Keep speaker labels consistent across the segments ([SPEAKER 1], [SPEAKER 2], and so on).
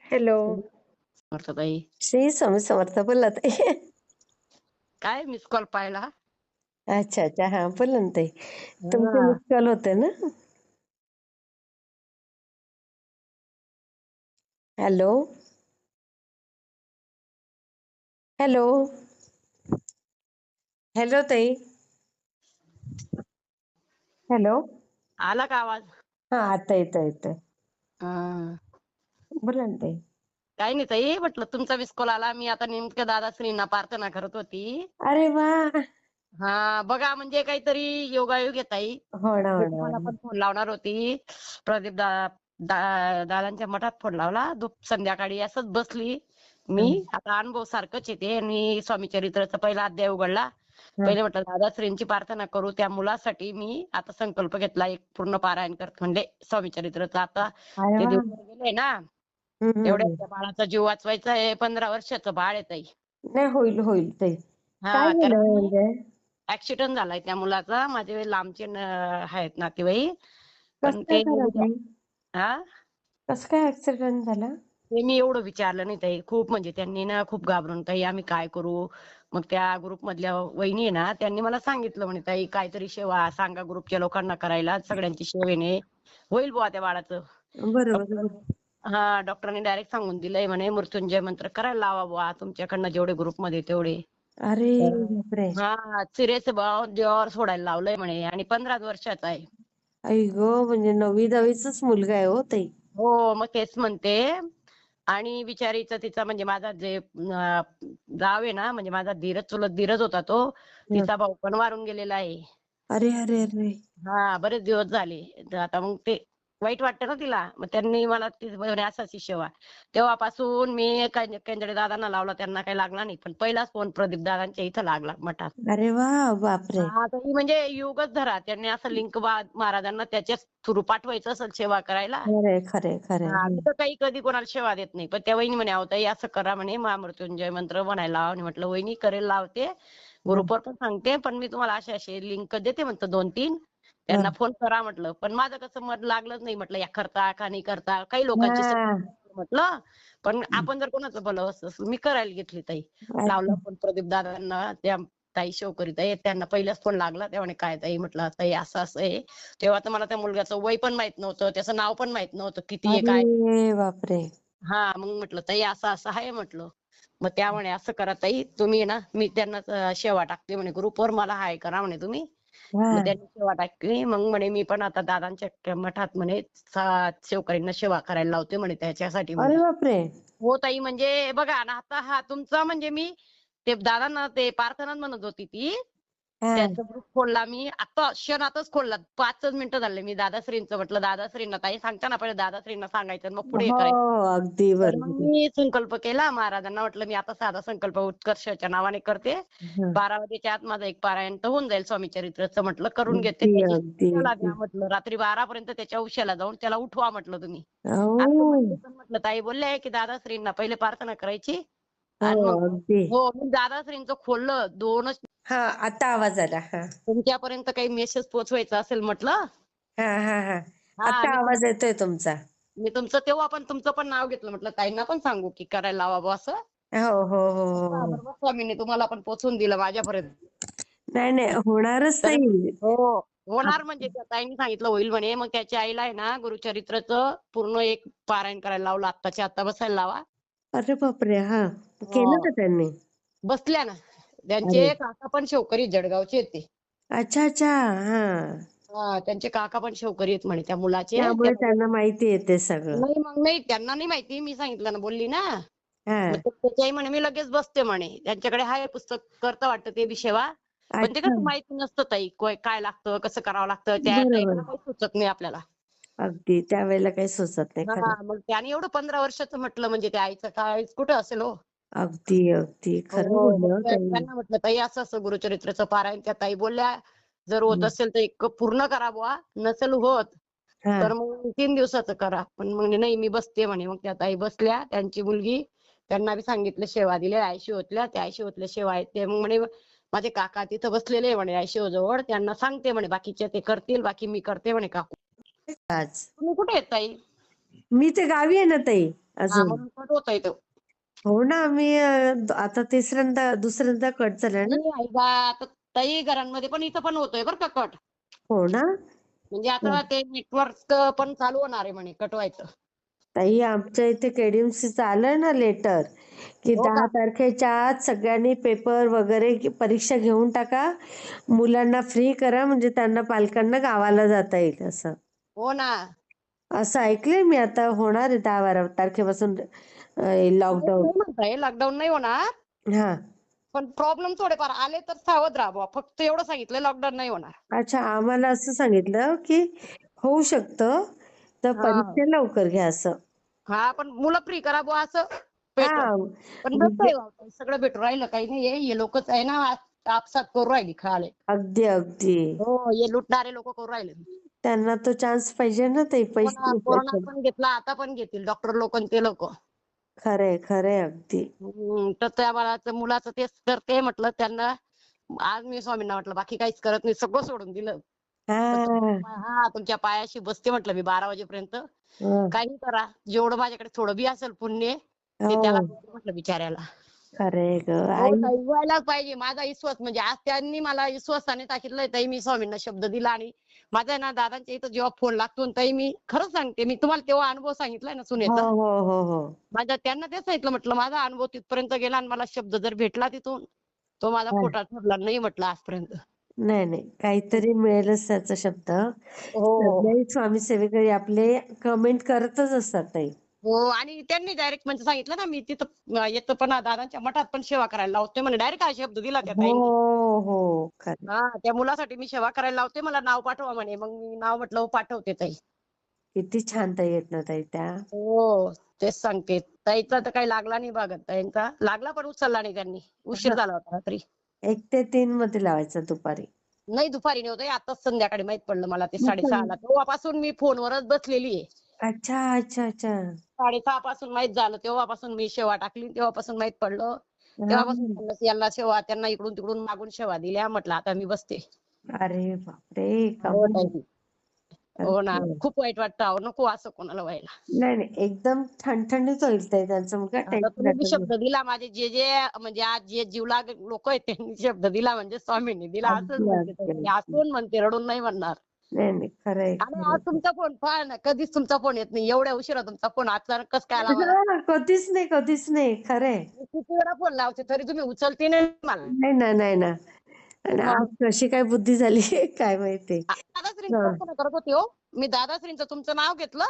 [SPEAKER 1] Hello.
[SPEAKER 2] समर्थताई,
[SPEAKER 1] Shri Swami Samarth. बोला ताई.
[SPEAKER 2] काय मिस कॉल पाहिला?
[SPEAKER 1] अच्छा, अच्छा. हां, बोला ना ताई. तुमचे
[SPEAKER 2] हा.
[SPEAKER 1] मिस कॉल होते ना? हॅलो. हॅलो. हॅलो ताई. हॅलो.
[SPEAKER 2] आला का आवाज?
[SPEAKER 1] हां, आता येतोय.
[SPEAKER 2] हा.
[SPEAKER 1] बोला ना ताई.
[SPEAKER 2] काही नाही ताई, म्हटलं तुमचा मिस कॉल आला. मी आता नेमकं दादाश्रींना प्रार्थना करत होती.
[SPEAKER 1] अरे वाह!
[SPEAKER 2] हा बघा, म्हणजे काहीतरी योगायोग आहे ताई.
[SPEAKER 1] हो ना,
[SPEAKER 2] मी
[SPEAKER 1] हो ना, हो
[SPEAKER 2] तुम्हाला
[SPEAKER 1] ना.
[SPEAKER 2] पण फोन लावणार होती. प्रदीप दादांच्या मठात फोन लावला. संध्याकाळी असंच बसली मी.
[SPEAKER 1] हं,
[SPEAKER 2] आता अनुभव सारखंच येते. आणि स्वामी चरित्राचा पहिला अध्याय उघडला.
[SPEAKER 1] हं.
[SPEAKER 2] पहिले म्हटलं दादाश्रींची प्रार्थना करू. त्या मुलासाठी मी आता संकल्प घेतला, एक पूर्ण पारायण करत म्हणजे स्वामी चरित्राचा. आता
[SPEAKER 1] अरे
[SPEAKER 2] ते
[SPEAKER 1] वाह!
[SPEAKER 2] दिवस गेले ना,
[SPEAKER 1] हं, हं,
[SPEAKER 2] तेवढ्या
[SPEAKER 1] हं.
[SPEAKER 2] त्या बाळाचा जीव वाचवायचा आहे. 15 वर्षाचं बाळ आहे ताई.
[SPEAKER 1] नाही, होईल ताई. काय
[SPEAKER 2] हा,
[SPEAKER 1] झालं म्हणजे?
[SPEAKER 2] ऍक्सिडेंट झालाय त्या मुलाचा. माझे लांबचे आहेत नातेवाईक.
[SPEAKER 1] कसं
[SPEAKER 2] पण
[SPEAKER 1] काय
[SPEAKER 2] ते
[SPEAKER 1] झालं
[SPEAKER 2] उद्या
[SPEAKER 1] ताई?
[SPEAKER 2] हा
[SPEAKER 1] कसं काय ॲक्सिडेंट झाला?
[SPEAKER 2] ते मी एवढं विचारलं नाही ताई. खूप म्हणजे त्यांनी ना खूप घाबरून, ताई आम्ही काय करू. मग त्या ग्रुप मधल्या वहिनी आहे ना, त्यांनी मला सांगितलं म्हणे, ताई काहीतरी सेवा सांगा ग्रुपच्या लोकांना करायला. सगळ्यांची सेवेने होईल बुवा त्या बाळाचं.
[SPEAKER 1] बरोबर,
[SPEAKER 2] डॉक्टरांनी
[SPEAKER 1] बरोबर.
[SPEAKER 2] डॉक्टरांनी डायरेक्ट सांगून दिलंय म्हणे, मृत्युंजय मंत्र करायला लावा बुवा तुमच्याकडनं जेवढे ग्रुपमध्ये तेवढे.
[SPEAKER 1] अरे
[SPEAKER 2] तर
[SPEAKER 1] बापरे!
[SPEAKER 2] सिरियस भाव देवावर सोडायला लावलंय म्हणे. आणि 15 वर्षाचा आहे.
[SPEAKER 1] आई गं! म्हणजे 9वी-10वीचाच मुलगा आहे हो ताई.
[SPEAKER 2] हो, मग तेच म्हणते. आणि बिचारीचं तिचा म्हणजे माझा जे जाव आहे ना, म्हणजे माझा चुलत धीरच होता तो.
[SPEAKER 1] हं.
[SPEAKER 2] तिचा भाऊ पण वारून गेलेला आहे.
[SPEAKER 1] अरे!
[SPEAKER 2] बरेच दिवस झाले. तर आता मग ते वाईट वाटतं ना तिला. मग त्यांनी मला ती म्हणे असाची सेवा. तेव्हापासून मी केंद्रे दादांना लावला, त्यांना काही लागला नाही. पण पहिलाच फोन प्रदीप दादांच्या इथं लागला मठात.
[SPEAKER 1] अरे वाह! बापरे!
[SPEAKER 2] तर ही म्हणजे युगच धरा. त्यांनी असं लिंक महाराजांना त्याच्याच थ्रू पाठवायचं असेल सेवा करायला.
[SPEAKER 1] खरंय.
[SPEAKER 2] मी तर काही कधी कोणाला सेवा देत नाही. पण त्या वहिनी म्हणे, अहो ताई असं करा म्हणे, महामृत्युंजय मंत्र म्हणायला लावा. आणि म्हटलं वहिनी करेल, लावते.
[SPEAKER 1] हं,
[SPEAKER 2] ग्रुपवर पण सांगते. पण मी तुम्हाला असे लिंक देते म्हटलं 2-3. त्यांना
[SPEAKER 1] हं.
[SPEAKER 2] फोन करा म्हटलं. पण माझं कसं मन लागलंच नाही. म्हटलं या करता का नाही करता. काही लोकांची
[SPEAKER 1] हां.
[SPEAKER 2] सेवा म्हटलं. पण आपण जर कोणाचं भलं असतं, मी करायला घेतली ताई. लावला
[SPEAKER 1] अच्छा.
[SPEAKER 2] फोन प्रदीप दादांना. त्या ताई शेवकरी ताई त्यांना पहिलाच फोन लागला. त्या म्हणे काय ताई, म्हटलं ताई असं आहे. तेव्हा तर मला त्या मुलग्याचं वय पण माहित नव्हतं, त्याचं नाव पण माहित नव्हतं, किती आहे काय.
[SPEAKER 1] अरे बापरे!
[SPEAKER 2] मग म्हटलं ताई असं आहे म्हटलं. मग त्या म्हणे असं करा ताई तुम्ही ना, मी त्यांना शेवा टाकते म्हणे ग्रुपवर, मला हाय करा म्हणे तुम्ही. मग
[SPEAKER 1] हां.
[SPEAKER 2] त्यांनी सेवा टाकली. मग म्हणे मी पण आता दादांच्या मठात म्हणे शेवकरींना सेवा करायला लावते म्हणे त्याच्यासाठी म्हणे.
[SPEAKER 1] अरे बापरे!
[SPEAKER 2] हो ताई, म्हणजे बघा ना, आता हा तुमचा म्हणजे मी ते दादांना ते प्रार्थना म्हणत होती ती.
[SPEAKER 1] हां.
[SPEAKER 2] त्यांचा ग्रुप खोलला मी आता क्षणातच खोलला. 5च मिनिटं झाले. मी दादाश्रींचं म्हटलं, दादाश्रींना ताई सांगता ना, पहिले दादाश्रींना सांगायचं मग पुढे
[SPEAKER 1] हो,
[SPEAKER 2] करायचं.
[SPEAKER 1] अगदी
[SPEAKER 2] तर मग
[SPEAKER 1] बरोबर.
[SPEAKER 2] मी संकल्प केला महाराजांना, म्हटलं मी आता साधा संकल्प उत्कर्षाच्या नावाने करते.
[SPEAKER 1] हं.
[SPEAKER 2] 12 वाजेच्या आत माझं एक पारायण तर होऊन जाईल स्वामी चरित्राचं, म्हटलं करून घेते.
[SPEAKER 1] अगदी,
[SPEAKER 2] त्याची
[SPEAKER 1] अगदी,
[SPEAKER 2] उशाला द्या
[SPEAKER 1] अगदी.
[SPEAKER 2] म्हटलं, रात्री 12 पर्यंत त्याच्या उशाला जाऊन त्याला उठवा म्हटलं तुम्ही. असं
[SPEAKER 1] हो.
[SPEAKER 2] म्हणले. पण म्हटलं ताई बोलले की दादाश्रींना पहिले प्रार्थना करायची
[SPEAKER 1] हो,
[SPEAKER 2] आणि मग
[SPEAKER 1] अगदी.
[SPEAKER 2] हो, मी दादाश्रींचं खोललं. 2च
[SPEAKER 1] हां, आता आवाज आला. हां.
[SPEAKER 2] तुमच्यापर्यंत काही मेसेज पोहोचवायचा असेल म्हटलं.
[SPEAKER 1] हां.
[SPEAKER 2] हां,
[SPEAKER 1] आता
[SPEAKER 2] मी
[SPEAKER 1] आवाज येतोय तुमचा.
[SPEAKER 2] मी तुमचं तेव्हा पण तुमचं पण नाव घेतलं. म्हटलं ताईंना पण सांगू की करायला लावा बुवा असं.
[SPEAKER 1] हो.
[SPEAKER 2] बरोबर स्वामींनी तुम्हाला पण पोहोचून दिलं माझ्यापर्यंत.
[SPEAKER 1] नाही, होणारच
[SPEAKER 2] तर
[SPEAKER 1] ताई.
[SPEAKER 2] हो, होणार
[SPEAKER 1] आप
[SPEAKER 2] म्हणजे त्या ताईंनी सांगितलं होईल म्हणे. मग त्याच्या आईला आहे ना गुरुचरित्राचं पूर्ण एक पारायण करायला लावलं. आत्ताच्या आत्ता बसायला लावा.
[SPEAKER 1] अरे बापरे! हां. केलं
[SPEAKER 2] हो,
[SPEAKER 1] का त्यांनी?
[SPEAKER 2] बसल्या ना.
[SPEAKER 1] अरे!
[SPEAKER 2] त्यांचे काका पण शेवकरी जळगावचे आहेत ते.
[SPEAKER 1] अच्छा. हां.
[SPEAKER 2] त्यांचे काका पण शेवकरी आहेत म्हणे त्या मुलाचे.
[SPEAKER 1] त्यामुळे त्यांना माहिती आहे ते सगळं.
[SPEAKER 2] नाही त्यांना नाही माहिती. मी सांगितलं ना, बोलली ना. मग
[SPEAKER 1] हां.
[SPEAKER 2] त्याची आई म्हणे मी लगेच बसते म्हणे. त्यांच्याकडे आहे पुस्तक, करता वाटतं ते बी सेवा. पण ते
[SPEAKER 1] अच्छा.
[SPEAKER 2] कसं माहिती नसतं ताई, काय लागतं, कसं करावं लागतं. त्या
[SPEAKER 1] बरोबर.
[SPEAKER 2] टाईमाला काही सुचत नाही आपल्याला.
[SPEAKER 1] अगदी त्यावेळेला काही सुचत नाही. खरं.
[SPEAKER 2] मग त्याने एवढं 15 वर्षाचं म्हटलं म्हणजे त्या आईचं काय कुठं असेल हो.
[SPEAKER 1] अगदी. खरं
[SPEAKER 2] हो, मग
[SPEAKER 1] बोलल्या हो ताई.
[SPEAKER 2] त्यांना म्हटलं ताई असं गुरुचरित्राचं पारायण. त्या ताई बोलल्या, जर होत
[SPEAKER 1] हं.
[SPEAKER 2] असेल तर एक पूर्ण करा बुवा. नसेल होत
[SPEAKER 1] हां.
[SPEAKER 2] तर मग 3 दिवसाचं करा. पण म्हणे नाही मी बसते म्हणे. मग त्या ताई बसल्या. त्यांची मुलगी त्यांना बी सांगितलं सेवा दिल्या. आयशीओतल्या त्या आयशीओतल्या सेवा आहेत. ते मग म्हणे माझे काका तिथं बसलेले आहे म्हणे आयशीओ जवळ. त्यांना सांगते म्हणे बाकीचे ते करतील, बाकी मी करते म्हणे काकू.
[SPEAKER 1] आज.
[SPEAKER 2] तुम्ही कुठे आहेत ताई?
[SPEAKER 1] मी ते गावी आहे ना ताई.
[SPEAKER 2] हा
[SPEAKER 1] अजून.
[SPEAKER 2] म्हणून कट होतोय तो.
[SPEAKER 1] हो ना, मी आता दुसऱ्यांदा कट झालाय ना.
[SPEAKER 2] आणि ऐका आता ताई घरांमध्ये पण इथं पण होतोय बरं का कट.
[SPEAKER 1] हो ना.
[SPEAKER 2] म्हणजे आता ते नेटवर्क पण चालू होणार आहे म्हणे कट व्हायचं.
[SPEAKER 1] ताई आमच्या इथे केडीएमसीचं आलं ना लेटर, की
[SPEAKER 2] हो
[SPEAKER 1] 10
[SPEAKER 2] का?
[SPEAKER 1] तारखेच्या आत सगळ्यांनी पेपर वगैरे परीक्षा घेऊन टाका. मुलांना फ्री करा म्हणजे त्यांना पालकांना गावाला जाता येईल असं.
[SPEAKER 2] हो ना.
[SPEAKER 1] असं ऐकलंय मी आता होणार आहे 10-12 तारखेपासून लॉकडाऊन.
[SPEAKER 2] नाही म्हणताय लॉकडाऊन नाही होणार.
[SPEAKER 1] हां.
[SPEAKER 2] पण प्रॉब्लेम थोडेफार आले तर सावध राहा बुवा. फक्त एवढं सांगितलंय लॉकडाऊन नाही होणार.
[SPEAKER 1] अच्छा, आम्हाला असं सांगितलं, की होऊ शकतं, तर
[SPEAKER 2] हां.
[SPEAKER 1] परीक्षा लवकर घ्या असं.
[SPEAKER 2] हां, पण मुलं फ्री करा बुवा असं पेपर.
[SPEAKER 1] हां.
[SPEAKER 2] पण
[SPEAKER 1] विद्या
[SPEAKER 2] भेटतंय बाबा सगळं भेटून राहिलं काही नाहीये. हे लोकच आहे ना आपसात करू राहिली खाले.
[SPEAKER 1] अगदी, अगदी.
[SPEAKER 2] हो, हे लुटणारे लोक करू राहिले.
[SPEAKER 1] त्यांना तो चान्स पाहिजे ना ते
[SPEAKER 2] हो ना,
[SPEAKER 1] पैसे
[SPEAKER 2] कोरोनात
[SPEAKER 1] पैसे.
[SPEAKER 2] पण घेतला, आता पण घेतील डॉक्टर लोक आणि ते लोक.
[SPEAKER 1] खरंय, खरंय अगदी.
[SPEAKER 2] तर त्या बाळाचं मुलाचं तेच करते म्हटलं त्यांना. आज मी स्वामींना म्हटलं बाकी काहीच करत नाही, सगळं सोडून दिलं. फक्त
[SPEAKER 1] हां.
[SPEAKER 2] तुमच्या पायाशी बसते म्हटलं मी 12 वाजेपर्यंत.
[SPEAKER 1] हं.
[SPEAKER 2] काही करा, जेवढं माझ्याकडे थोडं बी असेल पुण्य ते त्याला
[SPEAKER 1] हो.
[SPEAKER 2] देते म्हटलं बिचाऱ्याला.
[SPEAKER 1] खरंय गं.
[SPEAKER 2] हो
[SPEAKER 1] आई.
[SPEAKER 2] ताई, व्हायलाच पाहिजे. माझा विश्वास म्हणजे आज त्यांनी मला विश्वासाने सांगितलंय ताई मी स्वामींना शब्द दिला आणि माझा आहे ना दादांच्या इथं जेव्हा फोन लागतो ना ताई मी खरंच सांगते मी तुम्हाला तेव्हा अनुभव सांगितलाय ना
[SPEAKER 1] हो,
[SPEAKER 2] सुनेचा.
[SPEAKER 1] हो, हो, हो.
[SPEAKER 2] माझ्या त्यांना तेच सांगितलं म्हटलं माझा अनुभव तिथपर्यंत गेला आणि मला शब्द जर भेटला तिथून तो माझा
[SPEAKER 1] हां.
[SPEAKER 2] खोटा ठरला नाही म्हटलं आजपर्यंत.
[SPEAKER 1] नाही, नाही. काहीतरी मिळेलच त्याचा शब्द.
[SPEAKER 2] हो.
[SPEAKER 1] सगळे स्वामी सेवेकरी आपले कमेंट करतच असतात ताई.
[SPEAKER 2] हो आणि त्यांनी डायरेक्ट म्हणजे सांगितलं ना मी तिथं येतं पण दादांच्या मठात पण सेवा करायला लावते म्हणे डायरेक्ट हा शब्द दिला त्या
[SPEAKER 1] हो,
[SPEAKER 2] ताईंनी.
[SPEAKER 1] हो. खरं.
[SPEAKER 2] त्या मुलासाठी मी सेवा करायला लावते मला नाव पाठवा म्हणे मग मी नाव म्हटलं हो पाठवते ताई.
[SPEAKER 1] किती छान ताई आहेत ना ताई त्या.
[SPEAKER 2] हो तेच सांगते. ताईचा तर काही लागला नाही बघा ताईंचा. लागला पण उचलला नाही त्यांनी. उशीर
[SPEAKER 1] हां.
[SPEAKER 2] झाला होता रात्री.
[SPEAKER 1] 1 ते 3 मध्ये लावायचा दुपारी.
[SPEAKER 2] नाही दुपारी नव्हतं आताच संध्याकाळी माहित पडलं मला ते
[SPEAKER 1] मग
[SPEAKER 2] 6:30 ला. तेव्हापासून मी फोनवरच बसलेली आहे.
[SPEAKER 1] अच्छा, अच्छा, अच्छा.
[SPEAKER 2] 6:30 पासून माहित झालं तेव्हापासून मी शेवा टाकली तेव्हापासून माहित पडलं. तेव्हापासून
[SPEAKER 1] हां.
[SPEAKER 2] म्हणलं यांना शेवा त्यांना इकडून तिकडून मागून शेवा दिल्या म्हटलं आता मी बसते.
[SPEAKER 1] अरे बापरे!
[SPEAKER 2] हो
[SPEAKER 1] कमाल.
[SPEAKER 2] ताई. हो ना.
[SPEAKER 1] खरंच.
[SPEAKER 2] खूप वाईट वाटतं अहो नको असं कोणाला व्हायला.
[SPEAKER 1] नाही, नाही. एकदम ठणठणीत होईल ताई त्यांचं मग काय
[SPEAKER 2] आता
[SPEAKER 1] टेन्शन
[SPEAKER 2] तुम्ही बी
[SPEAKER 1] नका घेऊ.
[SPEAKER 2] शब्द दिला माझे जे म्हणजे आज जे जीवलाग लोक आहेत त्यांनी शब्द दिला म्हणजे स्वामींनी दिला असंच
[SPEAKER 1] अगदी,
[SPEAKER 2] म्हणते ताई
[SPEAKER 1] अगदी,
[SPEAKER 2] मी
[SPEAKER 1] अगदी.
[SPEAKER 2] हसून म्हणते रडून नाही म्हणणार.
[SPEAKER 1] नाही, नाही. खरंय,
[SPEAKER 2] आणि आज
[SPEAKER 1] खरंय.
[SPEAKER 2] तुमचा फोन पहा ना कधीच तुमचा फोन येत नाही. एवढ्या उशिरा तुमचा फोन अचानक कसं काय आला बरं?
[SPEAKER 1] हां, कधीच नाही, कधीच नाही. खरंय.
[SPEAKER 2] मी किती वेळा फोन लावते तरी तुम्ही उचलती नाही मला.
[SPEAKER 1] नाही ना, नाही ना. आणि आज
[SPEAKER 2] मग
[SPEAKER 1] कशी काय बुद्धी झाली काय माहिती.
[SPEAKER 2] दादाश्रींची
[SPEAKER 1] हां,
[SPEAKER 2] प्रार्थना करत होते हो. मी दादाश्रींचं तुमचं नाव घेतलं.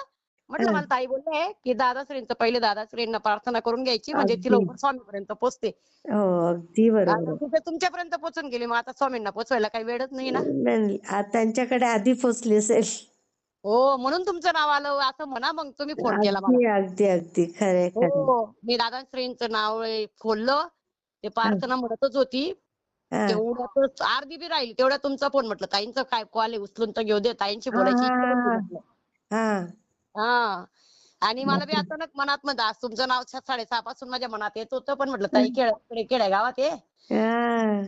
[SPEAKER 2] म्हटलं
[SPEAKER 1] हां.
[SPEAKER 2] मला ताई बोलले की दादाश्रींचं पहिले दादाश्रींना प्रार्थना करून घ्यायची म्हणजे ती
[SPEAKER 1] अगदी.
[SPEAKER 2] लवकर स्वामीपर्यंत पोहोचते.
[SPEAKER 1] हो, अगदी बरोबर
[SPEAKER 2] आता
[SPEAKER 1] आहे.
[SPEAKER 2] तिथे तुमच्यापर्यंत पोहोचून गेली. मग आता स्वामींना पोहोचवायला काही वेळच नाही ना.
[SPEAKER 1] नाही, नाही. त्यांच्याकडे आधी पोहोचली असेल.
[SPEAKER 2] हो, म्हणून तुमचं नाव आलं असं म्हणा मग तुम्ही फोन केला मला.
[SPEAKER 1] अगदी, अगदी, अगदी. खरंय, खरंय.
[SPEAKER 2] हो, मी दादाश्रींचं नाव खोललं. ते
[SPEAKER 1] हां,
[SPEAKER 2] प्रार्थना म्हणतच होती.
[SPEAKER 1] हां.
[SPEAKER 2] तेवढ्यातच अर्धी बी राहिली. तेवढ्यात तुमचा फोन म्हटलं ताईंचा काय कॉल आहे उचलून तर घेऊ दे. ताईंशी
[SPEAKER 1] हां,
[SPEAKER 2] बोलायची इच्छा होती
[SPEAKER 1] हां,
[SPEAKER 2] म्हटलं.
[SPEAKER 1] हां.
[SPEAKER 2] हां. आणि मला बी
[SPEAKER 1] बापरे!
[SPEAKER 2] अचानक मनात म्हणलं आज तुमचं नाव 6:30 पासून माझ्या मनात येत होतं. पण म्हटलं ताई खेड्यागावात आहे.
[SPEAKER 1] हां.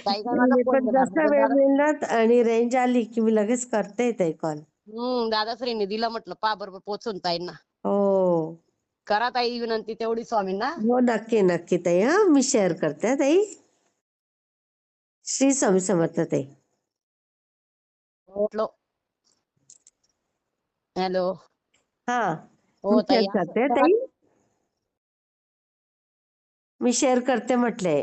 [SPEAKER 2] ताई काय
[SPEAKER 1] नाही,
[SPEAKER 2] माझा
[SPEAKER 1] नाही.
[SPEAKER 2] फोन
[SPEAKER 1] पण
[SPEAKER 2] घेणार
[SPEAKER 1] जसा
[SPEAKER 2] नाही.
[SPEAKER 1] वेळ मिळणार आणि रेंज आली की मी लगेच करते ताई कॉल.
[SPEAKER 2] दादाश्रींनी दिलं म्हटलं पहा बरोबर पोहोचून ताईंना.
[SPEAKER 1] हो.
[SPEAKER 2] करा ताई विनंती तेवढी स्वामींना.
[SPEAKER 1] हो, नक्की, नक्की ताई. हां, मी शेअर करते हां ताई. श्री स्वामी समर्थ ताई.
[SPEAKER 2] म्हटलं हॅलो.
[SPEAKER 1] हां,
[SPEAKER 2] हो
[SPEAKER 1] मी
[SPEAKER 2] ताई
[SPEAKER 1] शेअर
[SPEAKER 2] असं
[SPEAKER 1] करते हां
[SPEAKER 2] करा.
[SPEAKER 1] ताई. मी शेअर करते म्हटले.